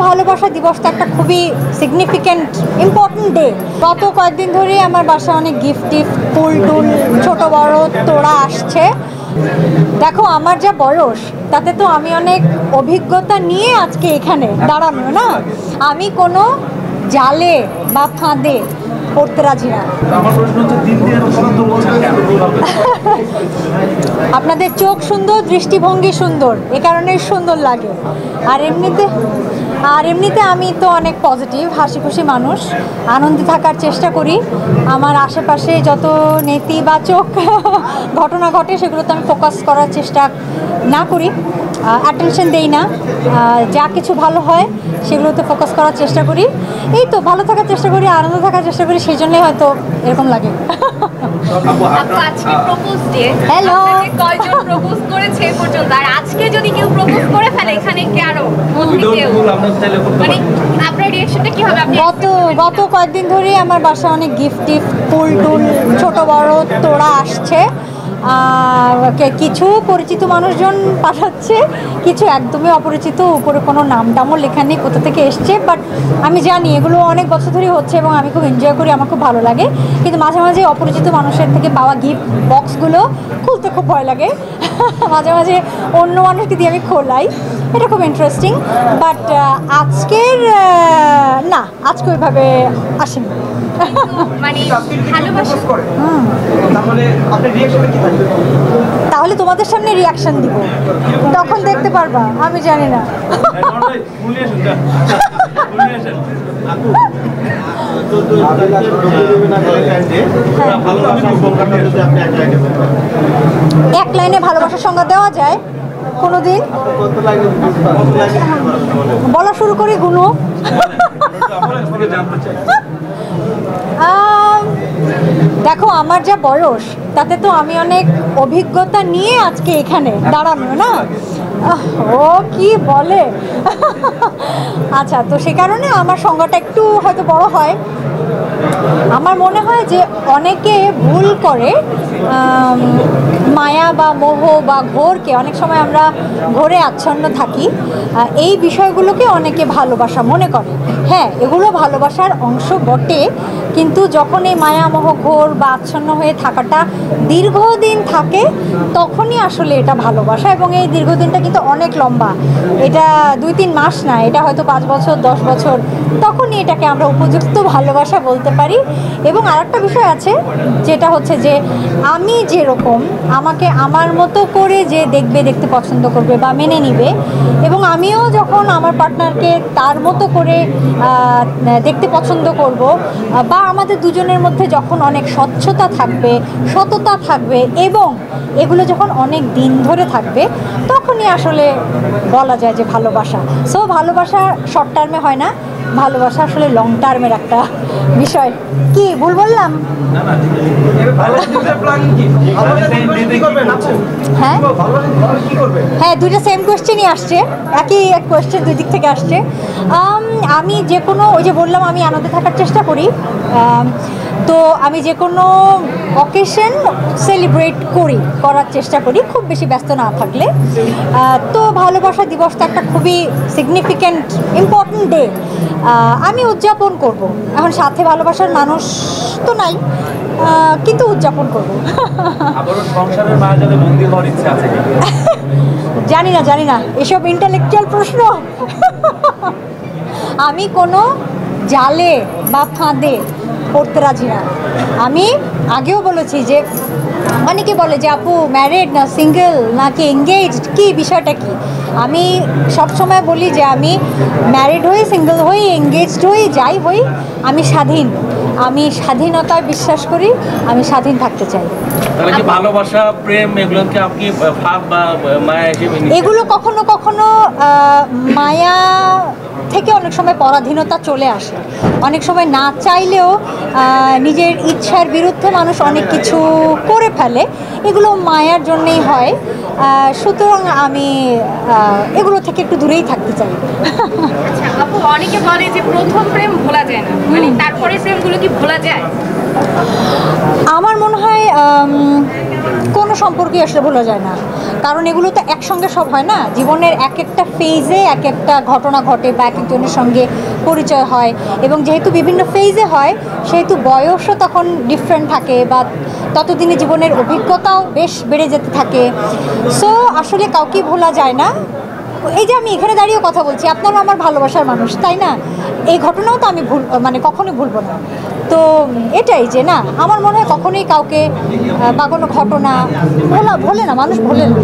ভালোবাসা দিবসটা একটা খুবই সিগনিফিক্যান্ট ইম্পর্টেন্ট ডে। গত কয়েকদিন ধরেই আমার বাসায় অনেক গিফট টিফট ফুল টুল ছোট বড় তোড়া আসছে। দেখো আমার যা বয়স তাতে তো আমি অনেক অভিজ্ঞতা নিয়ে আজকে এখানে দাঁড়ানো না, আমি কোনো জালে বা ফাঁদে পড়তে রাজি না। আপনাদের চোখ সুন্দর, দৃষ্টিভঙ্গি সুন্দর, এ কারণেই সুন্দর লাগে। আর এমনিতে আমি তো অনেক পজিটিভ হাসি খুশি মানুষ, আনন্দে থাকার চেষ্টা করি। আমার আশেপাশে যত নেতিবাচক ঘটনা ঘটে সেগুলোতে আমি ফোকাস করার চেষ্টা না করি, অ্যাটেনশন দেই না। যা কিছু ভালো হয় সেগুলোতে ফোকাস করার চেষ্টা করি। এই তো ভালো থাকার চেষ্টা করি, আনন্দ থাকার চেষ্টা করি, সেই জন্যই হয়তো এরকম লাগে। হ্যালো, কয়জন প্রপোজ করেছে এ পর্যন্ত? আর আজকে যদি কেউ প্রপোজ করে ফেলে এখানে কেন, মানে আপনার রিঅ্যাকশনটা কি হবে? গত কয়েকদিন ধরেই আমার বাসায় অনেক গিফট টিফট ফুল টুল ছোট বড় তোড়া আসছে। কিছু পরিচিত মানুষজন পাঠাচ্ছে, কিছু একদমই অপরিচিত, উপরে কোনো নাম টামও লেখা নেই কোথা থেকে এসছে। বাট আমি জানি এগুলো অনেক বছর ধরেই হচ্ছে এবং আমি খুব এনজয় করি, আমার খুব ভালো লাগে। কিন্তু মাঝে মাঝে অপরিচিত মানুষের থেকে পাওয়া গিফট বক্সগুলো খুলতে খুব ভয় লাগে। মাঝে মাঝে অন্য মানুষকে দিয়ে আমি খোলাই, এটা খুব ইন্টারেস্টিং। বাট আজকের না, আজকে ওইভাবে আসেনি। তাহলে তোমাদের সামনে রিয়াকশন দিব, তখন দেখতে পারবা। আমি জানি না। এক লাইনে ভালোবাসার সংজ্ঞা দেওয়া যায় কোনোদিন? বলা শুরু করি গুনো। দেখো আমার যা বয়স তাতে তো আমি অনেক অভিজ্ঞতা নিয়ে আজকে এখানে দাঁড়ানো না, ও কি বলে। আচ্ছা, তো সে কারণে আমার সংজ্ঞাটা একটু হয়তো বড় হয়। আমার মনে হয় যে অনেকে ভুল করে মায়া বা মোহ বা ঘোরকে, অনেক সময় আমরা ঘোরে আচ্ছন্ন থাকি, এই বিষয়গুলোকে অনেকে ভালোবাসা মনে করে। হ্যাঁ, এগুলো ভালোবাসার অংশ বটে, কিন্তু যখন এই মায়া মোহ ঘোর বা আচ্ছন্ন হয়ে থাকাটা দীর্ঘদিন থাকে তখনই আসলে এটা ভালোবাসা। এবং এই দীর্ঘদিনটা কিন্তু অনেক লম্বা, এটা 2-3 মাস না, এটা হয়তো 5 বছর 10 বছর, তখনই এটাকে আমরা উপযুক্ত ভালোবাসা বলতে পারি। এবং আরেকটা বিষয় আছে, যেটা হচ্ছে যে আমি যেরকম, আমাকে আমার মতো করে যে দেখতে পছন্দ করবে বা মেনে নিবে, এবং আমিও যখন আমার পার্টনারকে তার মতো করে দেখতে পছন্দ করব, বা আমাদের দুজনের মধ্যে যখন অনেক স্বচ্ছতা থাকবে, সততা থাকবে, এবং এগুলো যখন অনেক দিন ধরে থাকবে, তখনই আসলে বলা যায় যে ভালোবাসা। সো ভালোবাসা শর্ট টার্মে হয় না, ভালোবাসা আসলে লং টার্মের একটা বিষয়। কি ভুল বললাম? হ্যাঁ, দুইটা সেম কোয়েশ্চেনই আসছে, একই এক কোয়েশ্চেন, দুই দিক থেকে আসছে। আমি যে কোনো, ওই যে বললাম আমি আনন্দে থাকার চেষ্টা করি, তো আমি যে কোনো অকেশন সেলিব্রেট করার চেষ্টা করি, খুব বেশি ব্যস্ত না থাকলে। তো ভালোবাসা দিবসটা একটা খুবই সিগনিফিক্যান্ট ইম্পর্টেন্ট ডে, আমি উদযাপন করব। এখন সাথে ভালোবাসার মানুষ তো নাই, কিন্তু উদযাপন করবো। জানি না এসব ইন্টালেকচুয়াল প্রশ্ন। আমি কোনো জালে বা ফাঁদে পড়তে রাজি না। আমি আগেও বলেছি যে অনেকে বলে যে আপু ম্যারিড না সিঙ্গেল নাকি এঙ্গেজড, কি বিষয়টা কি? আমি সবসময় বলি যে আমি ম্যারিড হই, সিঙ্গেল হই, এঙ্গেজড হই, যাই হই, আমি স্বাধীন। আমি স্বাধীনতায় বিশ্বাস করি, আমি স্বাধীন থাকতে চাই। তাহলে কি ভালোবাসা, প্রেম, এগুলোকে আপনি ফাঁদ বা মায়া হিসেবে নিচ্ছেন? এগুলো কখনো কখনো মায়া থেকে অনেক সময় পরাধীনতা চলে আসে। অনেক সময় না চাইলেও নিজের ইচ্ছার বিরুদ্ধে মানুষ অনেক কিছু করে ফেলে, এগুলো মায়ার জন্যেই হয়। সুতরাং আমি এগুলো থেকে একটু দূরেই থাকতে চাই। আচ্ছা আপু, অনেকে বলে যে প্রথম প্রেম ভোলা যায় না, মানে তারপরে প্রেমগুলো কি ভোলা যায়? আমার মনে হয় কোনো সম্পর্কই আসলে ভোলা যায় না, কারণ এগুলো তো একসঙ্গে সব হয় না। জীবনের এক একটা ফেজে এক একটা ঘটনা ঘটে বা এক একজনের সঙ্গে পরিচয় হয়, এবং যেহেতু বিভিন্ন ফেজে হয় সেহেতু বয়সও তখন ডিফারেন্ট থাকে, বা ততদিনে জীবনের অভিজ্ঞতাও বেশ বেড়ে যেতে থাকে। সো আসলে কাউকেই ভোলা যায় না। এই যে আমি এখানে দাঁড়িয়ে কথা বলছি, আপনারা আমার ভালোবাসার মানুষ, তাই না? এই ঘটনাও তো আমি মানে কখনোই ভুলবো না। তো এটাই যে না, আমার মনে হয় কখনোই কাউকে বা কোনো ঘটনা ভোলে না, মানুষ ভোলে না।